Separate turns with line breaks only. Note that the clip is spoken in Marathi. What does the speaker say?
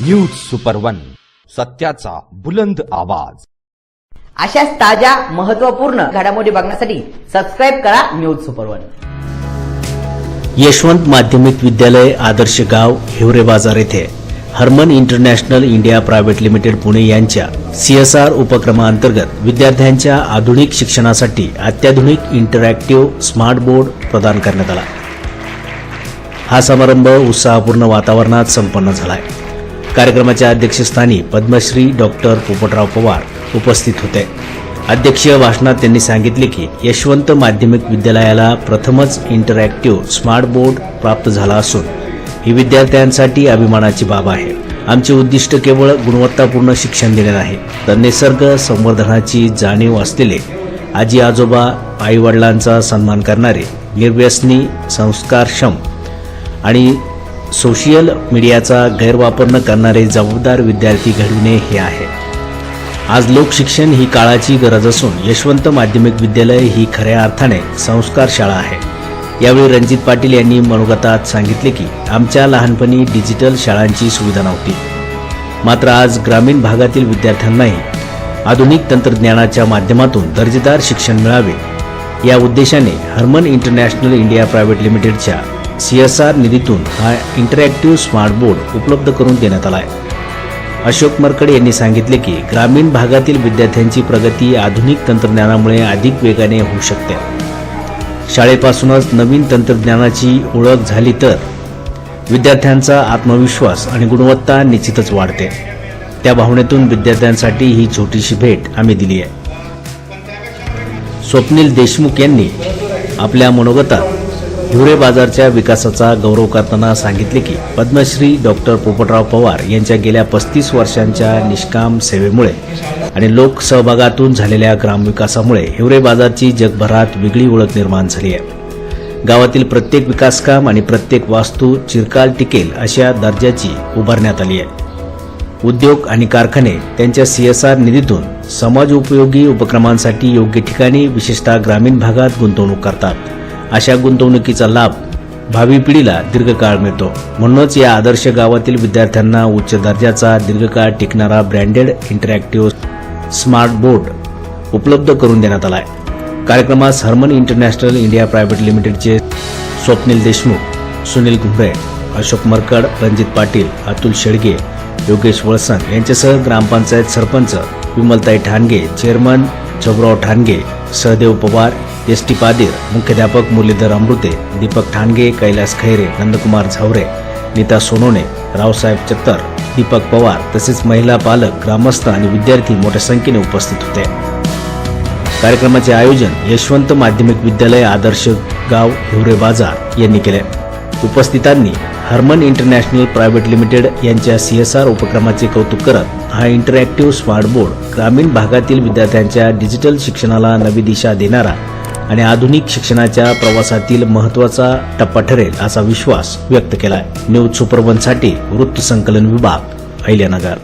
न्यूज सुपर वन, सत्याचा बुलंद आवाज।
अशाच ताज्या महत्त्वपूर्ण घडामोडी बघण्यासाठी सबस्क्राइब करा न्यूज सुपर वन।
यशवंत माध्यमिक विद्यालय आदर्श गाव हिवरे बाजार येथे Harman international India private limited Pune यांच्या CSR उपक्रमांतर्गत विद्यार्थ्यांच्या आधुनिक शिक्षणासाठी अत्याधुनिक इंटरॅक्टिव्ह स्मार्ट बोर्ड प्रदान करण्यात आला। हा समारंभ उत्साहपूर्ण वातावरणात संपन्न झाला। कार्यक्रमाच्या अध्यक्षस्थानी पद्मश्री डॉक्टर पोपटराव पवार उपस्थित होते। अध्यक्षीय भाषणात त्यांनी सांगितले की यशवंत माध्यमिक विद्यालयाला प्रथमच इंटरॅक्टिव्ह स्मार्ट बोर्ड प्राप्त झाला असून ही विद्यार्थ्यांसाठी अभिमानाची बाब आहे। आमचे उद्दिष्ट केवळ गुणवत्तापूर्ण शिक्षण देणे नाही, तर निसर्ग संवर्धनाची जाणीव असलेले आजी आजोबा आई वडिलांचा सन्मान करणारे निर्व्यसनी संस्कारक्षम आणि सोशल मीडियाचा गैरवापर न करणारे जबाबदार विद्यार्थी घडविणे हे आहे। आज लोकशिक्षण ही काळाची गरज असून यशवंत माध्यमिक विद्यालय ही खऱ्या अर्थाने संस्कार शाळा आहे। यावेळी रणजित पाटील यांनी मनोगतात सांगितले की आमच्या लहानपणी डिजिटल शाळांची सुविधा नव्हती, मात्र आज ग्रामीण भागातील विद्यार्थ्यांनाही आधुनिक तंत्रज्ञानाच्या माध्यमातून दर्जेदार शिक्षण मिळावे या उद्देशाने हरमन इंटरनॅशनल इंडिया प्रायव्हेट लिमिटेडच्या CSR निधीतून हा इंटरॅक्टिव्ह स्मार्ट बोर्ड उपलब्ध करून देण्यात आला आहे। अशोक मरकडे यांनी सांगितले की ग्रामीण भागातील विद्यार्थ्यांची प्रगती आधुनिक तंत्रज्ञानामुळे अधिक वेगाने होऊ शकते। शाळेपासूनच नवीन तंत्रज्ञानाची ओळख झाली तर विद्यार्थ्यांचा आत्मविश्वास आणि गुणवत्ता निश्चितच वाढते। त्या भावनेतून विद्यार्थ्यांसाठी ही छोटीशी भेट आम्ही दिली आहे। स्वप्नील देशमुख यांनी आपल्या मनोगतात हिवरे बाजारच्या विकासाचा गौरव करताना सांगितले की पद्मश्री डॉक्टर पोपटराव पवार यांच्या गेल्या 35 वर्षांच्या निष्काम सेवेमुळे आणि लोकसहभागातून झालेल्या ग्रामविकासामुळे हिवरे बाजारची जगभरात वेगळी ओळख निर्माण झाली आहे। गावातील प्रत्येक विकासकाम आणि प्रत्येक वास्तू चिरकाल टिकेल अशा दर्जाची उभारण्यात आली आहे। उद्योग आणि कारखाने त्यांच्या CSR निधीतून समाज उपयोगी उपक्रमांसाठी योग्य ठिकाणी विशेषतः ग्रामीण भागात गुंतवणूक करतात। अशा गुंतवणुकीचा लाभ भावी पिढीला दीर्घकाळ मिळतो। म्हणूनच या आदर्श गावातील विद्यार्थ्यांना उच्च दर्जाचा दीर्घकाळ टिकणारा ब्रँडेड इंटरॅक्टिव्ह स्मार्ट बोर्ड उपलब्ध करून देण्यात आला आहे। कार्यक्रमास हरमन इंटरनॅशनल इंडिया प्रायव्हेट लिमिटेडचे स्वप्नील देशमुख, सुनील घुमरे, अशोक मरकड, रणजित पाटील, अतुल शेडगे, योगेश वळसंग यांच्यासह ग्रामपंचायत सरपंच विमलताई ठाणगे, चेअरमन जगराव ठाणगे, सहदेव पवार, ST पादीर, मुख्याध्यापक मुरलीधर अमृते, दीपक ठाणगे, कैलास खैरे, नंदकुमार झावरे, नीता सोनोने, रावसाहेब चत्तर, दीपक पवार तसेच महिला पालक, ग्रामस्थ आणि विद्यार्थी मोठ्या संख्येने उपस्थित होते। कार्यक्रमाचे आयोजन यशवंत माध्यमिक विद्यालय आदर्श गाव हिवरे बाजार यांनी केले। उपस्थितांनी हरमन इंटरनॅशनल प्रायव्हेट लिमिटेड यांच्या CSR उपक्रमाचे कौतुक करत हा इंटरॅक्टिव्ह स्मार्ट बोर्ड ग्रामीण भागातील विद्यार्थ्यांच्या डिजिटल शिक्षणाला नवी दिशा देणारा आणि आधुनिक शिक्षणाच्या प्रवासातील महत्त्वाचा टप्पा ठरेल असा विश्वास व्यक्त केला आहे। न्यूज सुपर वन साठी वृत्त संकलन विभाग, अहिल्यानगर।